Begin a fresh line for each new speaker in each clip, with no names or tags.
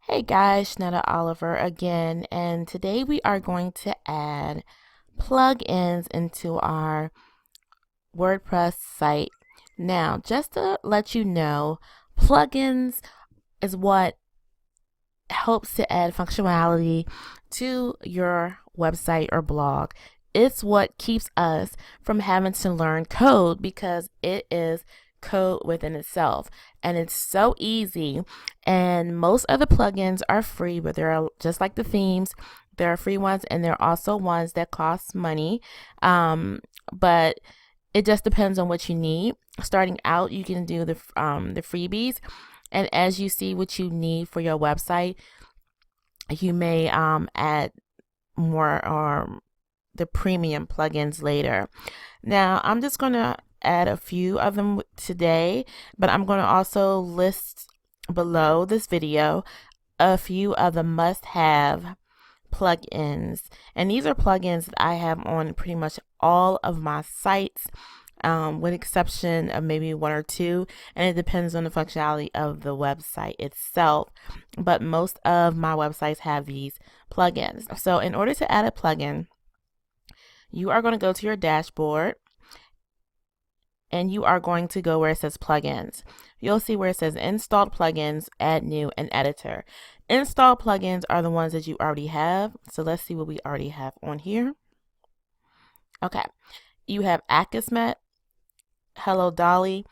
Hey guys, Shanetta Oliver again, and today we are going to add plugins into our WordPress site. Now, just to let you know, plugins is what helps to add functionality to your website or blog. It's what keeps us from having to learn code because it is code within itself and it's so easy. And most of the plugins are free, but they're just like the themes. There are free ones and there are also ones that cost money. But it just depends on what you need. Starting out, you can do the freebies, and as you see what you need for your website, you may add more or the premium plugins later. Now, I'm just going to add a few of them today, but I'm going to also list below this video a few of the must-have plugins. And these are plugins that I have on pretty much all of my sites, with exception of maybe one or two, and it depends on the functionality of the website itself. But most of my websites have these plugins. So in order to add a plugin, you are going to go to your dashboard and you are going to go where it says plugins. You'll see where it says installed plugins, add new, and editor. Installed plugins are the ones that you already have. So let's see what we already have on here. Okay, you have Akismet, Hello Dolly,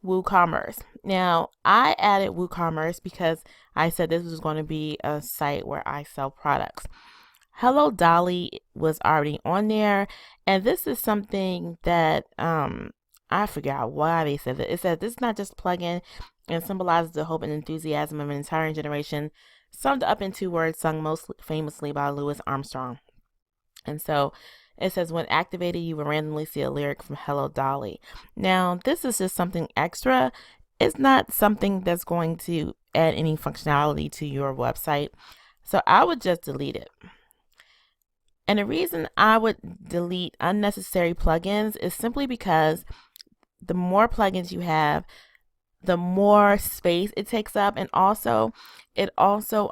WooCommerce. Now, I added WooCommerce because I said this was going to be a site where I sell products. Hello Dolly was already on there, and this is something that I forgot why they said that. It said this is not just a plugin and symbolizes the hope and enthusiasm of an entire generation, summed up in 2 words sung most famously by Louis Armstrong. And so it says, when activated, you will randomly see a lyric from Hello Dolly. Now, this is just something extra. It's not something that's going to add any functionality to your website. So I would just delete it. And the reason I would delete unnecessary plugins is simply because the more plugins you have, the more space it takes up, and also it also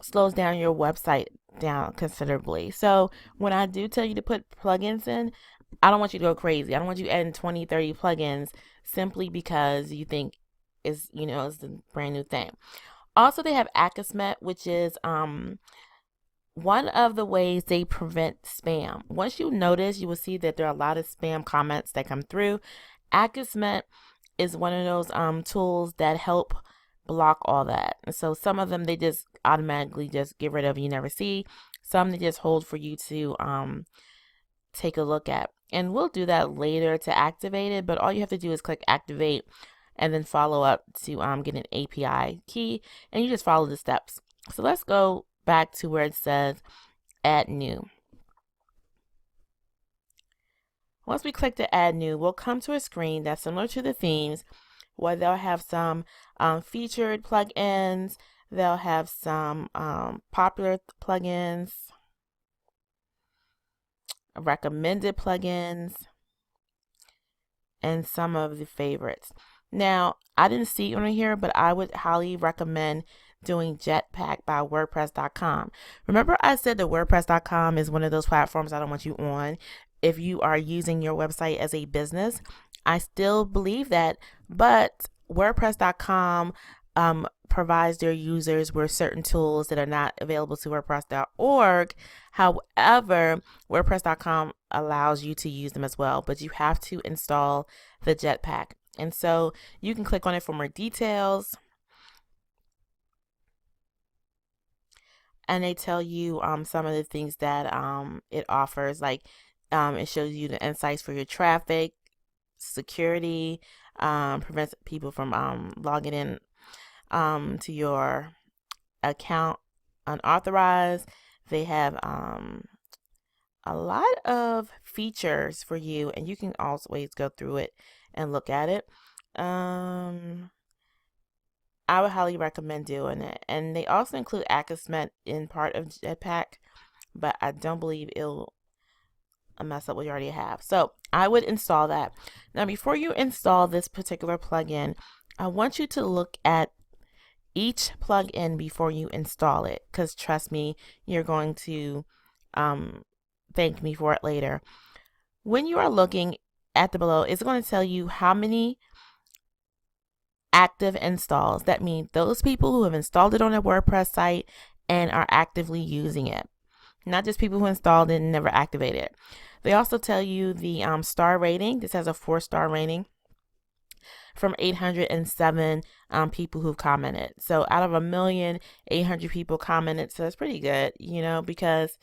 slows down your website down considerably. So when I do tell you to put plugins in, I don't want you to go crazy. I don't want you adding 20, 30 plugins simply because you think it's a brand new thing. Also, they have Akismet, which is one of the ways they prevent spam. Once you notice, you will see that there are a lot of spam comments that come through. Akismet is one of those tools that help block all that. And so some of them they just automatically just get rid of, you never see. Some they just hold for you to take a look at. And we'll do that later to activate it, but all you have to do is click activate and then follow up to get an API key, and you just follow the steps. So let's go back to where it says add new. Once we click to add new, we'll come to a screen that's similar to the themes, where they'll have some featured plugins, they'll have some popular plugins, recommended plugins, and some of the favorites. Now, I didn't see it on here, but I would highly recommend doing Jetpack by WordPress.com. Remember I said that WordPress.com is one of those platforms I don't want you on if you are using your website as a business. I still believe that, but WordPress.com provides their users with certain tools that are not available to WordPress.org. However, WordPress.com allows you to use them as well, but you have to install the Jetpack. And so you can click on it for more details. And they tell you some of the things that it offers, like it shows you the insights for your traffic, security, prevents people from logging in to your account unauthorized. They have a lot of features for you, and you can always go through it and look at it. I would highly recommend doing it. And they also include Akismet in part of Jetpack, but I don't believe it'll mess up what you already have. So I would install that. Now, before you install this particular plugin, I want you to look at each plugin before you install it, because trust me, you're going to thank me for it later. When you are looking at the below, it's going to tell you how many active installs. That means those people who have installed it on a WordPress site and are actively using it, not just people who installed it and never activated it. They also tell you the star rating. This has a 4-star rating from 807 people who've commented. So out of 1,800,000 people commented, so that's pretty good, you know, because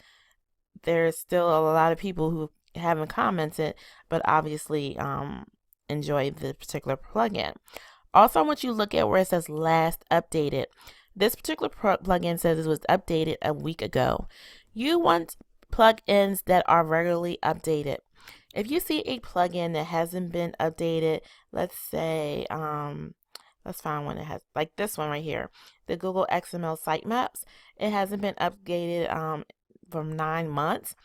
there's still a lot of people who haven't commented, but obviously enjoy the particular plugin. Also, I want you to look at where it says last updated. This particular plugin says it was updated a week ago. You want plugins that are regularly updated. If you see a plugin that hasn't been updated, let's say, let's find one that has, like this one right here, the Google XML sitemaps. It hasn't been updated from 9 months.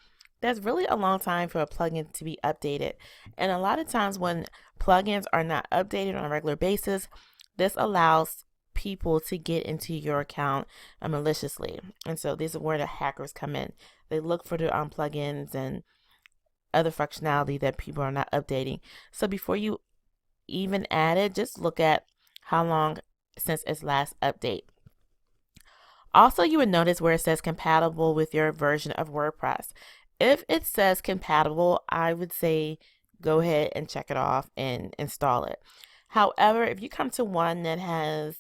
That's really a long time for a plugin to be updated. And a lot of times when plugins are not updated on a regular basis, this allows people to get into your account maliciously. And so this is where the hackers come in. They look for the plugins and other functionality that people are not updating. So before you even add it, just look at how long since its last update. Also, you would notice where it says compatible with your version of WordPress. If it says compatible, I would say go ahead and check it off and install it. However, if you come to one that has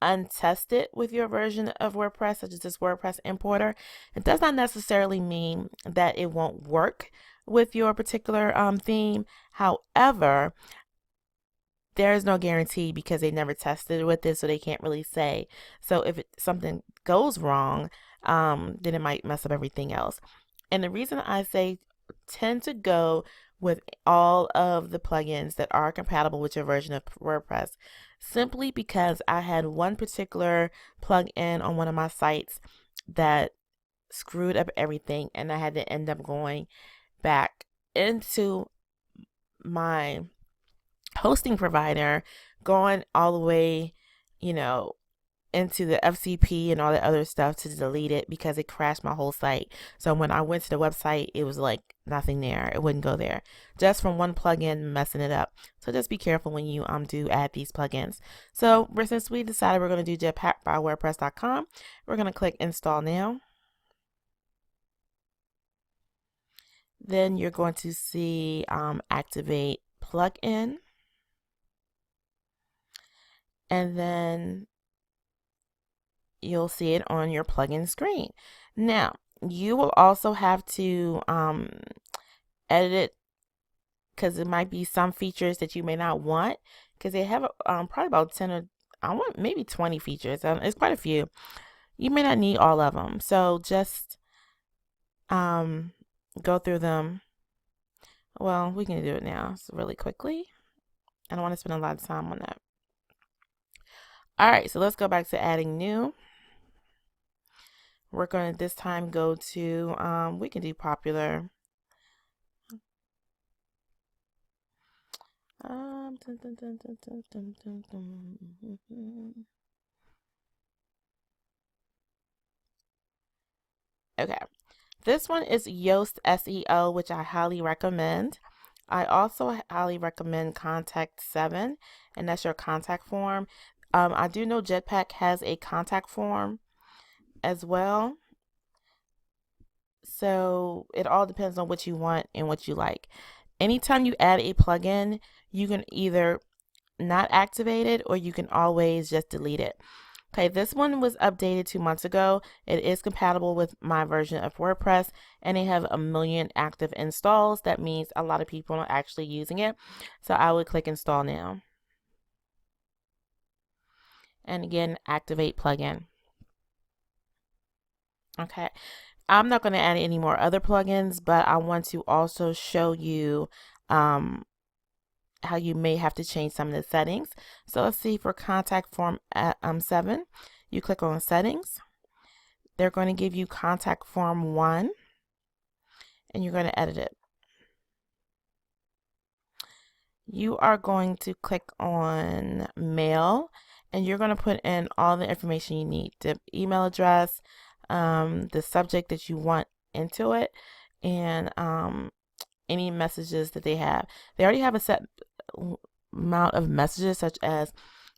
untested with your version of WordPress, such as this WordPress importer, it does not necessarily mean that it won't work with your particular theme. However, there is no guarantee because they never tested with it, so they can't really say. So if something goes wrong, then it might mess up everything else. And the reason I say tend to go with all of the plugins that are compatible with your version of WordPress, simply because I had one particular plugin on one of my sites that screwed up everything, and I had to end up going back into my hosting provider, going all the way, you know, into the FCP and all the other stuff to delete it because it crashed my whole site. So when I went to the website, it was like nothing there. It wouldn't go there just from one plugin messing it up. So just be careful when you do add these plugins. So since we decided we're going to do Jetpack by WordPress.com, we're going to click install now. Then you're going to see activate plugin. And then you'll see it on your plugin screen. Now, you will also have to edit it because it might be some features that you may not want, because they have probably about 10 or I want maybe 20 features. It's quite a few. You may not need all of them. So just go through them. Well, we can do it now really quickly. I don't want to spend a lot of time on that. All right, so let's go back to adding new. We're going to this time go to, we can do popular. Okay, this one is Yoast SEO, which I highly recommend. I also highly recommend Contact 7, and that's your contact form. I do know Jetpack has a contact form as well. So it all depends on what you want and what you like. Anytime you add a plugin, you can either not activate it or you can always just delete it. Okay, this one was updated 2 months ago. It is compatible with my version of WordPress, and they have 1 million active installs. That means a lot of people are actually using it. So I would click install now. And again, activate plugin. Okay, I'm not going to add any more other plugins, but I want to also show you how you may have to change some of the settings. So let's see, for contact form 7, you click on settings. They're going to give you contact form 1, and you're going to edit it. You are going to click on mail, and you're going to put in all the information you need, the email address, the subject that you want into it, and any messages that they have. They already have a set amount of messages, such as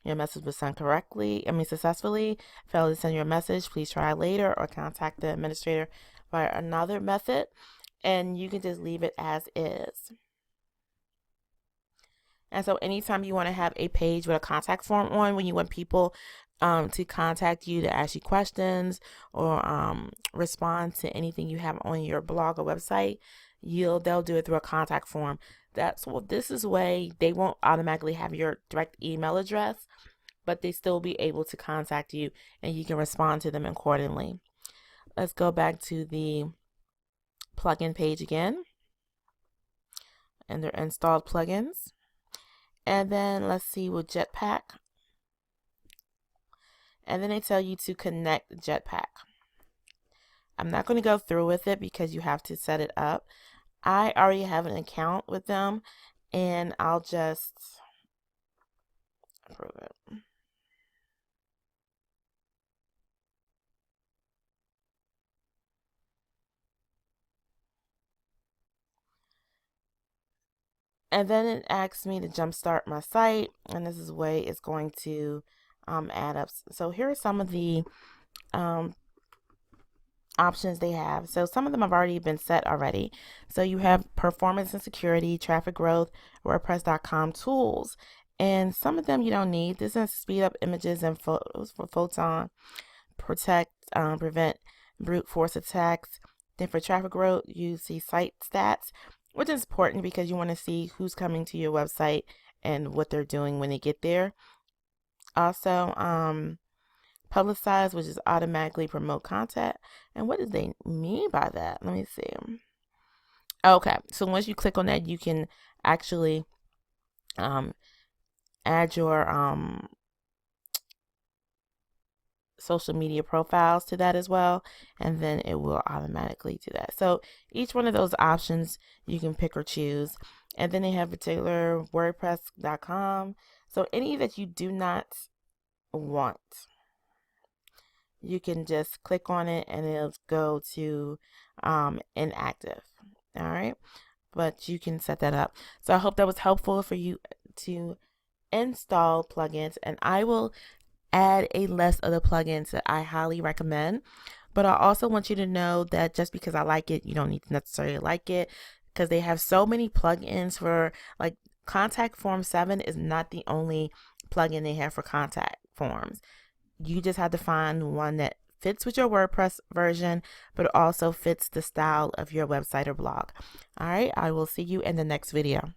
your message was sent successfully. Failed to send your message, please try later or contact the administrator via another method. And you can just leave it as is. And so anytime you want to have a page with a contact form on, when you want people to contact you to ask you questions or respond to anything you have on your blog or website, they'll do it through a contact form. This is way they won't automatically have your direct email address, but they still be able to contact you and you can respond to them accordingly. Let's go back to the plugin page again and their installed plugins. And then let's see with Jetpack. And then they tell you to connect Jetpack. I'm not going to go through with it because you have to set it up. I already have an account with them and I'll just approve it. And then it asks me to jumpstart my site, and this is the way it's going to add up. So here are some of the options they have. So some of them have already been set already. So you have performance and security, traffic growth, WordPress.com tools, and some of them you don't need. This is speed up images and photos for Photon, prevent brute force attacks. Then for traffic growth, you see site stats, which is important because you want to see who's coming to your website and what they're doing when they get there. Also, publicize, which is automatically promote content. And what do they mean by that? Let me see. Okay, so once you click on that, you can actually add your social media profiles to that as well, and then it will automatically do that. So each one of those options you can pick or choose. And then they have particular WordPress.com. So any that you do not want, you can just click on it and it'll go to inactive. All right, but you can set that up. So I hope that was helpful for you to install plugins, and I will add a list of the plugins that I highly recommend. But I also want you to know that just because I like it, you don't need to necessarily like it, because they have so many plugins for, like, Contact Form 7 is not the only plugin they have for contact forms. You just have to find one that fits with your WordPress version, but also fits the style of your website or blog. All right, I will see you in the next video.